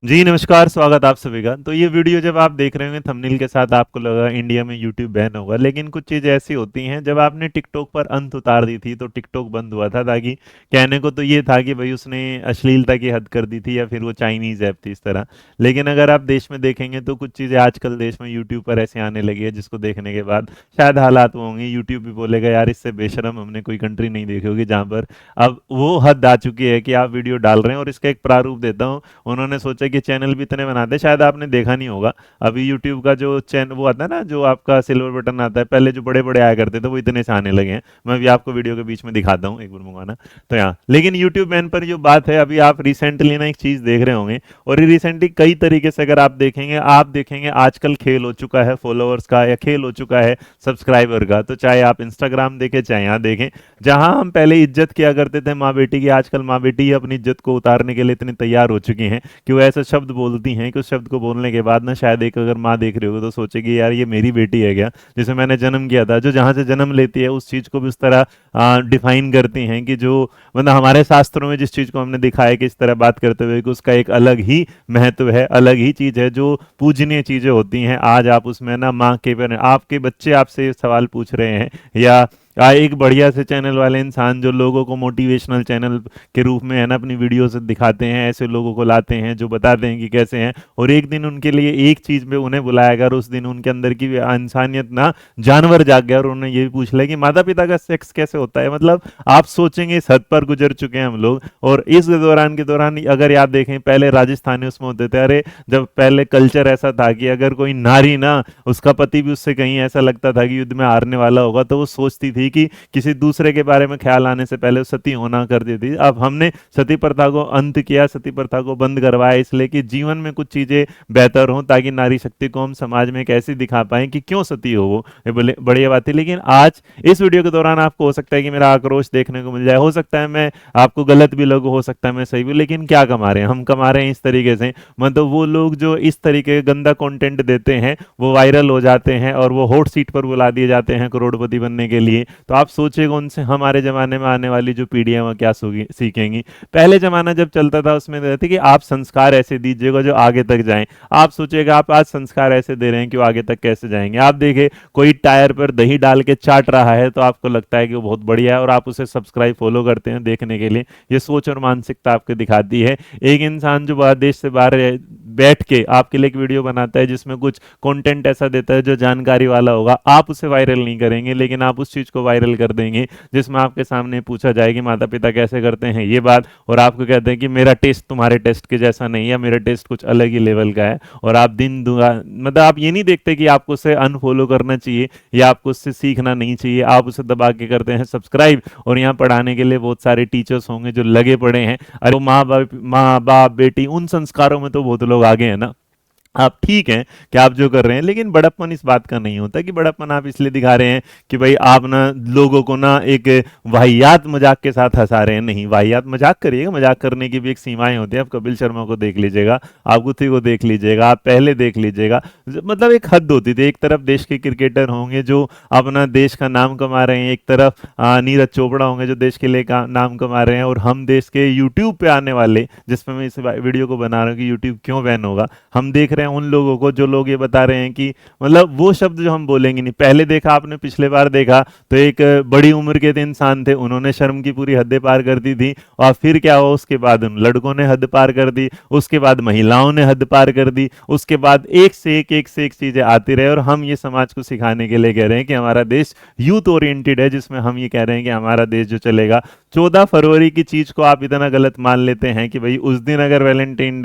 जी नमस्कार, स्वागत आप सभी का। तो ये वीडियो जब आप देख रहे होंगे थंबनेल के साथ आपको लगा इंडिया में यूट्यूब बैन होगा, लेकिन कुछ चीज़ें ऐसी होती हैं जब आपने टिकटॉक पर अंत उतार दी थी तो टिकटॉक बंद हुआ था। ताकि कहने को तो ये था कि भाई उसने अश्लीलता की हद कर दी थी या फिर वो चाइनीज़ ऐप थी इस तरह। लेकिन अगर आप देश में देखेंगे तो कुछ चीज़ें आजकल देश में यूट्यूब पर ऐसे आने लगी है जिसको देखने के बाद शायद हालात वो होंगे, यूट्यूब भी बोलेगा यार इससे बेशरम हमने कोई कंट्री नहीं देखी होगी जहाँ पर अब वो हद आ चुकी है कि आप वीडियो डाल रहे हैं। और इसका एक प्रारूप देता हूँ। उन्होंने सोचा कि चैनल भी इतने बनाते, शायद आपने देखा नहीं होगा। अभी यूट्यूब का जो चैनल वो आता है ना, जो आपका सिल्वर बटन आता है, पहले जो बड़े बड़े आया करते थे वो इतने से आने लगे हैं। मैं भी आपको वीडियो के बीच में दिखाता हूँ, एक बार मंगवाना। तो यहाँ लेकिन यूट्यूब बैन पर जो बात है, अभी आप रिसेंटली ना एक चीज़ देख रहे होंगे। और ये रिसेंटली कई तरीके से अगर आप देखेंगे आजकल खेल हो चुका है फॉलोअर्स का, या खेल हो चुका है सब्सक्राइबर का। तो चाहे आप इंस्टाग्राम देखें चाहे यहाँ देखें, जहां हम पहले इज्जत किया करते थे माँ बेटी की, आजकल माँ बेटी ही अपनी इज्जत को उतारने के लिए इतनी तैयार हो चुकी हैं कि वो ऐसा शब्द बोलती हैं कि उस शब्द को बोलने के बाद ना शायद एक अगर माँ देख रही होगी तो सोचेगी यार ये मेरी बेटी है क्या, जिसे मैंने जन्म किया था। जो जहाँ से जन्म लेती है उस चीज़ को भी उस तरह डिफाइन करती हैं कि जो मतलब हमारे शास्त्रों में जिस चीज़ को हमने दिखाया कि इस तरह बात करते हुए कि उसका एक अलग ही महत्व है, अलग ही चीज़ है, जो पूजनीय चीज़ें होती हैं। आज आप उसमें ना माँ के आपके बच्चे आपसे ये सवाल पूछ रहे हैं, या एक बढ़िया से चैनल वाले इंसान जो लोगों को मोटिवेशनल चैनल के रूप में है ना अपनी वीडियो से दिखाते हैं, ऐसे लोगों को लाते हैं जो बताते हैं कि कैसे हैं। और एक दिन उनके लिए एक चीज़ पे उन्हें बुलाया गया और उस दिन उनके अंदर की भी इंसानियत ना जानवर जाग गया और उन्होंने ये भी पूछ लिया कि माता पिता का सेक्स कैसे होता है। मतलब आप सोचेंगे इस हद पर गुजर चुके हैं हम लोग। और इस दौरान अगर आप देखें पहले राजस्थानी उसमें होते थे, अरे जब पहले कल्चर ऐसा था कि अगर कोई नारी ना, उसका पति भी उससे कहीं ऐसा लगता था कि युद्ध में हारने वाला होगा, तो वो सोचती थी कि किसी दूसरे के बारे में ख्याल आने से पहले सती होना कर देती थी। अब हमने सती प्रथा को अंत किया, सती प्रथा को बंद करवाया, इसलिए कि जीवन में कुछ चीजें बेहतर हों, ताकि नारी शक्ति को हम समाज में कैसे दिखा पाए कि क्यों सती हो वो। ये बोले बढ़िया बात है। लेकिन आज इस वीडियो के दौरान आपको हो सकता है कि मेरा आक्रोश देखने को मिल जाए, हो सकता है मैं आपको गलत भी लगू, हो सकता है मैं सही भी। लेकिन क्या कमा रहे हैं हम? कमा रहे हैं इस तरीके से, मतलब वो लोग जो इस तरीके का गंदा कंटेंट देते हैं वो वायरल हो जाते हैं और वो हॉट सीट पर बुला दिए जाते हैं करोड़पति बनने के लिए। तो आप सोचिएगा उनसे हमारे ज़माने में आने वाली जो पीढ़ियाँ वो क्या सीखेंगी। पहले ज़माना जब चलता था उसमें रहते कि आप संस्कार ऐसे दीजिएगा जो आगे तक जाएं। आप सोचिएगा आप आज संस्कार ऐसे दे रहे हैं कि वो आगे तक कैसे जाएंगे। आप देखिए कोई टायर पर दही डाल के चाट रहा है तो आपको लगता है कि वो बहुत बढ़िया है और आप उसे सब्सक्राइब फॉलो करते हैं देखने के लिए। ये सोच और मानसिकता आपको दिखाती है। एक इंसान जो बाहर देश से बाहर बैठ के आपके लिए एक वीडियो बनाता है जिसमें कुछ कंटेंट ऐसा देता है जो जानकारी वाला होगा, आप उसे वायरल नहीं करेंगे, लेकिन आप उस चीज़ को वायरल कर देंगे जिसमें आपके सामने पूछा जाए कि माता पिता कैसे करते हैं ये बात, और आपको कहते हैं कि मेरा टेस्ट तुम्हारे टेस्ट के जैसा नहीं है, मेरा टेस्ट कुछ अलग ही लेवल का है। और आप दिन दुआ मतलब आप ये नहीं देखते कि आपको उसे अनफॉलो करना चाहिए या आपको उससे सीखना नहीं चाहिए, आप उसे दबा के करते हैं सब्सक्राइब। और यहाँ पढ़ाने के लिए बहुत सारे टीचर्स होंगे जो लगे पड़े हैं। अरे वो माँ बाप बेटी उन संस्कारों में तो बहुत लोग आगे हैं ना। आप ठीक हैं कि आप जो कर रहे हैं, लेकिन बड़प्पन इस बात का नहीं होता कि बड़प्पन आप इसलिए दिखा रहे हैं कि भाई आप ना लोगों को ना एक वाहियात मजाक के साथ हंसा रहे हैं। नहीं, वाहियात मजाक करिएगा, मजाक करने की भी एक सीमाएं होती है। आप कपिल शर्मा को देख लीजिएगा, आप गुत्थी को देख लीजिएगा, आप पहले देख लीजिएगा, मतलब एक हद होती थी। एक तरफ देश के क्रिकेटर होंगे जो अपना देश का नाम कमा रहे हैं, एक तरफ नीरज चोपड़ा होंगे जो देश के लिए नाम कमा रहे हैं, और हम देश के यूट्यूब पे आने वाले, जिसमें मैं इस वीडियो को बना रहा हूँ कि यूट्यूब क्यों बैन होगा, हम देख रहे हैं उन लोगों को जो लोग ये बता रहे हैं कि मतलब वो शब्द जो हम बोलेंगे नहीं। पहले देखा आपने, पिछले बार देखा तो एक बड़ी उम्र के इंसान थे, उन्होंने शर्म की पूरी हदें पार कर दी थी। और फिर क्या हुआ, उसके बाद उन लड़कों ने हद पार कर दी, उसके बाद महिलाओं ने हद पार कर दी, उसके बाद एक से एक चीजें आती रहे। और हम ये समाज को सिखाने के लिए कह रहे हैं कि हमारा देश यूथ ओरिएंटेड है, जिसमें हम ये कह रहे हैं कि हमारा देश जो चलेगा। 14 फरवरी की चीज को आप इतना गलत मान लेते हैं कि भाई उस दिन अगर वैलेंटाइन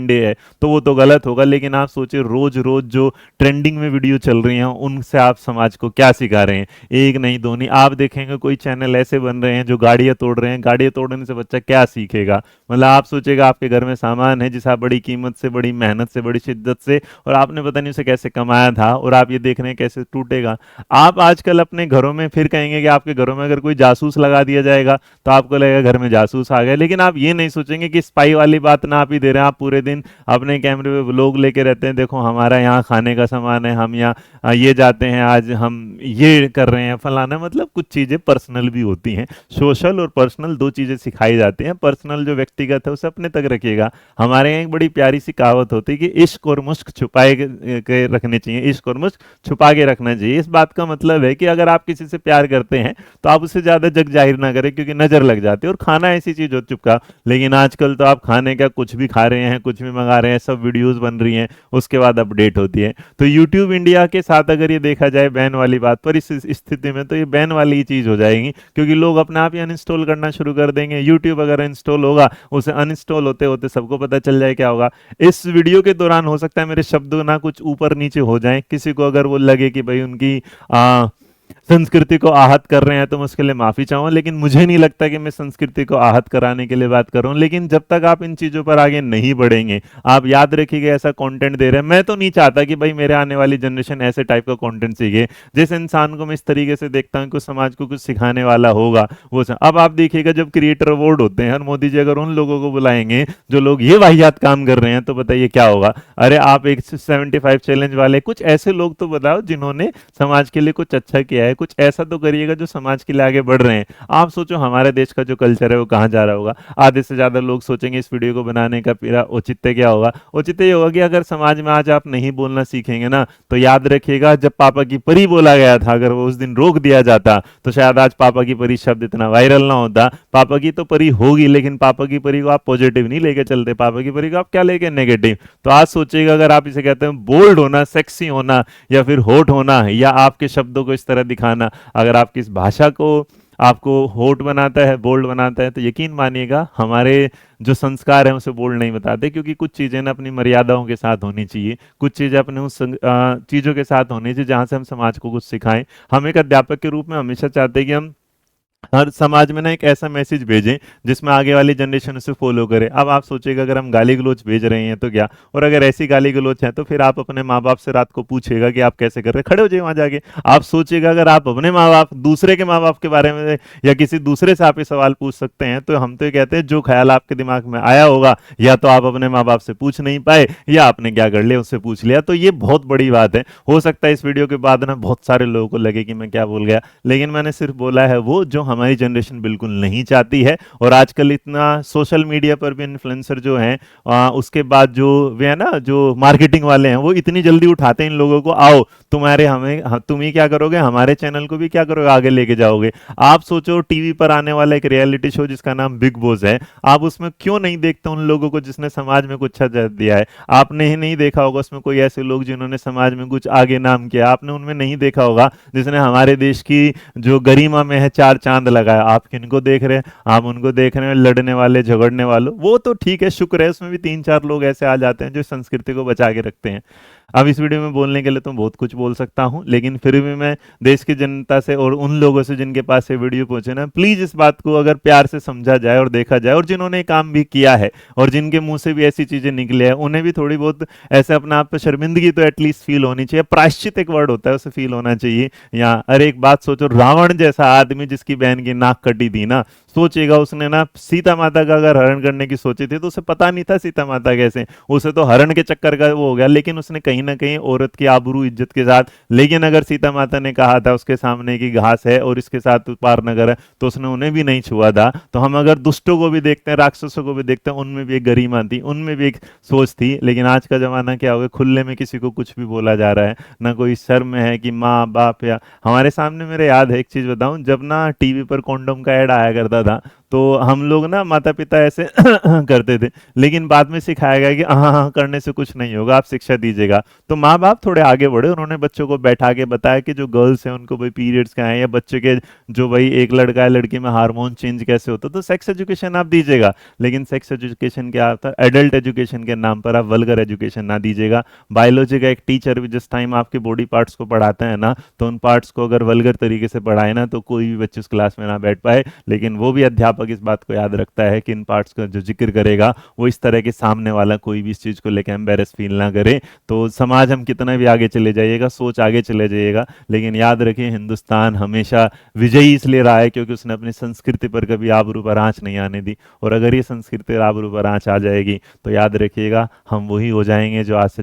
डे है तो वो तो गलत होगा। लेकिन आप सोचिए रोज रोज जो ट्रेंडिंग में वीडियो चल रही हैं उनसे आप समाज को क्या सिखा रहे हैं। एक नहीं दो नहीं, आप देखेंगे कोई चैनल ऐसे बन रहे हैं जो गाड़ियां तोड़ रहे हैं। गाड़ियां तोड़ने से बच्चा क्या सीखेगा? मतलब आप सोचेगा आपके घर में सामान है जिसे आप बड़ी कीमत से, बड़ी मेहनत से, बड़ी शिद्दत से, और आपने पता नहीं उसे कैसे कमाया था, और आप ये देख रहे हैं कैसे टूटेगा। आप आजकल अपने घरों में फिर कहेंगे कि आपके घरों में अगर कोई जासूस लगा दिया जाएगा तो आपको लगेगा घर में जासूस आ गए। लेकिन आप ये नहीं सोचेंगे कि स्पाई वाली बात ना आप ही दे रहे हैं। आप पूरे दिन अपने कैमरे पे व्लॉग लेके रहते हैं, देखो हमारा यहाँ खाने का सामान है, हम यहाँ ये जाते हैं, आज हम ये कर रहे हैं फलाना। मतलब कुछ चीज़ें पर्सनल भी होती हैं। सोशल और पर्सनल दो चीज़ें सिखाई जाती हैं। पर्सनल जो व्यक्तिगत है उसे अपने तक रखिएगा। हमारे यहाँ एक बड़ी प्यारी सी कहावत होती है कि इश्क और मुश्क छुपाए के रखने चाहिए, इश्क और मुश्क छुपा के रखना चाहिए। इस बात का मतलब है कि अगर आप किसी से प्यार करते हैं तो आप उससे ज़्यादा जग जाहिर ना करें, क्योंकि नज़र लग जाती है। और खाना ऐसी चीज़ हो चुका, लेकिन आजकल तो आप खाने का कुछ भी खा रहे हैं, कुछ भी मंगा रहे हैं, सब वीडियोस बन रही हैं, उसके बाद अपडेट होती है। तो यूट्यूब इंडिया के साथ अगर ये देखा जाए बैन वाली बात पर, इस स्थिति में तो ये बैन वाली ही चीज़ हो जाएगी, क्योंकि लोग अपने आप ही अनइंस्टॉल करना शुरू कर देंगे। यूट्यूब अगर इंस्टॉल होगा, उसे अनइंस्टॉल होते होते सबको पता चल जाए क्या होगा। इस वीडियो के दौरान हो सकता है मेरे शब्द ना कुछ ऊपर नीचे हो जाएं, किसी को अगर वो लगे कि भाई उनकी संस्कृति को आहत कर रहे हैं तो मैं उसके लिए माफी चाहूंगा, लेकिन मुझे नहीं लगता कि मैं संस्कृति को आहत कराने के लिए बात कर रहा हूं। लेकिन जब तक आप इन चीजों पर आगे नहीं बढ़ेंगे, आप याद रखिएगा ऐसा कंटेंट दे रहे हैं। मैं तो नहीं चाहता कि भाई मेरे आने वाली जनरेशन ऐसे टाइप का कंटेंट सीखे। जिस इंसान को मैं इस तरीके से देखता हूं कि समाज को कुछ सिखाने वाला होगा वो अब आप देखिएगा जब क्रिएटर अवार्ड होते हैं और मोदी जी अगर उन लोगों को बुलाएंगे जो लोग ये वाहियात काम कर रहे हैं, तो बताइए क्या होगा। अरे आप एक 75 चैलेंज वाले कुछ ऐसे लोग तो बताओ जिन्होंने समाज के लिए कुछ अच्छा किया है, कुछ ऐसा तो करिएगा जो समाज के लिए आगे बढ़ रहे हैं। आप सोचो हमारे देश का जो कल्चर है वो कहाँ जा रहा होगा। आधे से ज्यादा लोग सोचेंगे इस वीडियो को बनाने का मेरा औचित्य क्या होगा। औचित्य ये होगा कि अगर समाज में आज आप नहीं बोलना सीखेंगे ना, तो याद रखिएगा जब पापा की परी बोला गया था, अगर वो उस दिन रोक दिया जाता तो शायद आज पापा की परी शब्द इतना वायरल ना होता। पापा की तो परी होगी, लेकिन पापा की परी को आप पॉजिटिव नहीं लेके चलते, पापा की परी को आप क्या लेके नेगेटिव। तो आज सोचिएगा अगर आप इसे कहते हैं बोल्ड होना, सेक्सी होना, या फिर होट होना, या आपके शब्दों को इस तरह दिखाना, अगर आपकी इस भाषा को आपको होट बनाता है, बोल्ड बनाता है, तो यकीन मानिएगा हमारे जो संस्कार हैं उसे बोल्ड नहीं बताते। क्योंकि कुछ चीज़ें ना अपनी मर्यादाओं के साथ होनी चाहिए, कुछ चीज़ें अपने उस चीज़ों के साथ होनी चाहिए जहाँ से हम समाज को कुछ सिखाएं। हम एक अध्यापक के रूप में हमेशा चाहते हैं कि हम हर समाज में ना एक ऐसा मैसेज भेजें जिसमें आगे वाली जनरेशन उसे फॉलो करे। अब आप सोचिएगा अगर हम गाली गलौज भेज रहे हैं तो क्या, और अगर ऐसी गाली गलौज है तो फिर आप अपने माँ बाप से रात को पूछिएगा कि आप कैसे कर रहे हैं, खड़े हो जाइए वहां जाके। आप सोचिएगा अगर आप अपने माँ बाप दूसरे के माँ बाप के बारे में या किसी दूसरे से आप ये सवाल पूछ सकते हैं, तो हम तो ये कहते हैं जो ख्याल आपके दिमाग में आया होगा या तो आप अपने माँ बाप से पूछ नहीं पाए या आपने क्या कर लिया उससे पूछ लिया। तो ये बहुत बड़ी बात है। हो सकता है इस वीडियो के बाद ना बहुत सारे लोगों को लगे कि मैं क्या बोल गया, लेकिन मैंने सिर्फ बोला है वो जो हमारी जनरेशन बिल्कुल नहीं चाहती है। और आजकल इतना सोशल मीडिया पर भी इन्फ्लुएंसर जो हैं, उसके बाद जो वे है ना जो मार्केटिंग वाले हैं, वो इतनी जल्दी उठाते हैं इन लोगों को, आओ तुम्हारे हमें तुम ही क्या करोगे, हमारे चैनल को भी क्या करोगे, आगे लेके जाओगे। आप सोचो टीवी पर आने वाला एक रियलिटी शो जिसका नाम बिग बॉस है, आप उसमें क्यों नहीं देखते उन लोगों को जिसने समाज में कुछ अच्छा दिया है। आपने ही नहीं देखा होगा उसमें कोई ऐसे लोग जिन्होंने समाज में कुछ आगे नाम किया, आपने उनमें नहीं देखा होगा जिसने हमारे देश की जो गरिमा में है चार चांद लगाया। आप किनको देख रहे हैं, आप उनको देख रहे हैं लड़ने वाले झगड़ने वालों। वो तो ठीक है, शुक्र है उसमें भी तीन चार लोग ऐसे आ जाते हैं जो संस्कृति को बचा के रखते हैं। अब इस वीडियो में बोलने के लिए तो बहुत कुछ बोल सकता हूं, लेकिन फिर भी मैं देश की जनता से और उन लोगों से जिनके पास ये वीडियो पहुंचे ना, प्लीज इस बात को अगर प्यार से समझा जाए और देखा जाए, और जिन्होंने काम भी किया है और जिनके मुंह से भी ऐसी चीजें निकले हैं, उन्हें भी थोड़ी बहुत ऐसे अपने आप पे शर्मिंदगी तो एटलीस्ट फील होनी चाहिए। प्रायश्चित एक वर्ड होता है, उसे फील होना चाहिए। या अरे एक बात सोचो, रावण जैसा आदमी जिसकी बहन की नाक कटी थी ना, सोचिएगा उसने ना सीता माता का अगर हरण करने की सोची थी तो उसे पता नहीं था सीता माता कैसे, उसे तो हरण के चक्कर का वो हो गया, लेकिन उसने कहीं ना कहीं औरत की आबरू इज्जत के साथ, लेकिन अगर सीता माता ने कहा था उसके सामने की घास है और इसके साथ पार नगर है, तो उसने उन्हें भी नहीं छुआ था। तो हम अगर दुष्टों को भी देखते हैं, राक्षसों को भी देखते हैं, उनमें भी एक गरिमा थी, उनमें भी एक सोच थी। लेकिन आज का जमाना क्या हो गया, खुले में किसी को कुछ भी बोला जा रहा है, ना कोई शर्म है कि माँ बाप। या हमारे सामने मेरे याद है एक चीज बताऊं, जब ना टीवी पर कॉन्डोम का ऐड आया करता था तो हम लोग ना माता पिता ऐसे करते थे, लेकिन बाद में सिखाया गया कि हाँ हाँ करने से कुछ नहीं होगा, आप शिक्षा दीजिएगा। तो माँ बाप थोड़े आगे बढ़े, उन्होंने बच्चों को बैठा के बताया कि जो गर्ल्स हैं उनको भाई पीरियड्स का है, या बच्चे के जो भाई एक लड़का है लड़की में हार्मोन चेंज कैसे होता है, तो सेक्स एजुकेशन आप दीजिएगा। लेकिन सेक्स एजुकेशन क्या होता है, एडल्ट एजुकेशन के नाम पर आप वल्गर एजुकेशन ना दीजिएगा। बायोलॉजी का एक टीचर भी जिस टाइम आपके बॉडी पार्ट्स को पढ़ाता है ना, तो उन पार्ट्स को अगर वल्गर तरीके से पढ़ाए ना, तो कोई भी बच्चे उस क्लास में ना बैठ पाए। लेकिन वो भी अध्यापक अध्यापक इस बात को याद रखता है कि इन पार्ट्स का जो जिक्र करेगा वो इस तरह के सामने वाला कोई भी इस चीज़ को लेकर एम्बेरस फील ना करे, तो समाज हम कितना भी आगे चले जाइएगा, सोच आगे चले जाइएगा, लेकिन याद रखिए हिंदुस्तान हमेशा विजयी इसलिए रहा है क्योंकि उसने अपनी संस्कृति पर कभी आबरू पर आँच नहीं आने दी। और अगर ये संस्कृति आबरू पर आँच आ जाएगी तो याद रखिएगा हम वही हो जाएंगे जो आज से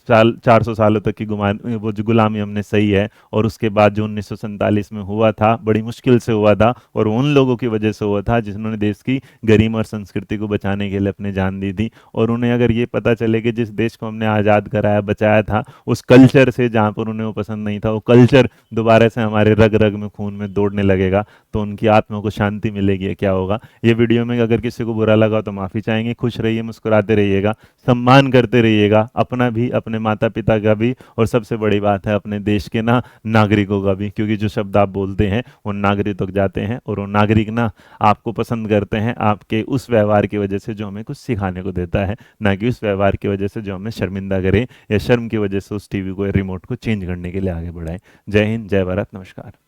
400 सालों तक की वो जो गुलामी हमने सही है, और उसके बाद जो 1947 में हुआ था बड़ी मुश्किल से हुआ था, और उन लोगों की वजह से हुआ था जिन्होंने देश की गरिमा और संस्कृति को बचाने के लिए अपनी जान दी थी। और उन्हें अगर ये पता चले कि जिस देश को हमने आज़ाद कराया बचाया था उस कल्चर से जहाँ पर उन्हें वो पसंद नहीं था, वो कल्चर दोबारा से हमारे रग रग में खून में दौड़ने लगेगा, तो उनकी आत्मा को शांति मिलेगी। क्या होगा? ये वीडियो में अगर किसी को बुरा लगा तो माफ़ी चाहेंगे। खुश रहिए, मुस्कुराते रहिएगा, सम्मान करते रहिएगा, अपना भी, अपने माता पिता का भी, और सबसे बड़ी बात है अपने देश के ना नागरिकों का भी, क्योंकि जो शब्द आप बोलते हैं वो नागरिक तक जाते हैं, और वो नागरिक ना आपको पसंद करते हैं आपके उस व्यवहार की वजह से जो हमें कुछ सिखाने को देता है, ना कि उस व्यवहार की वजह से जो हमें शर्मिंदा करे या शर्म की वजह से उस टीवी को या रिमोट को चेंज करने के लिए आगे बढ़ाए। जय हिंद, जय भारत, नमस्कार।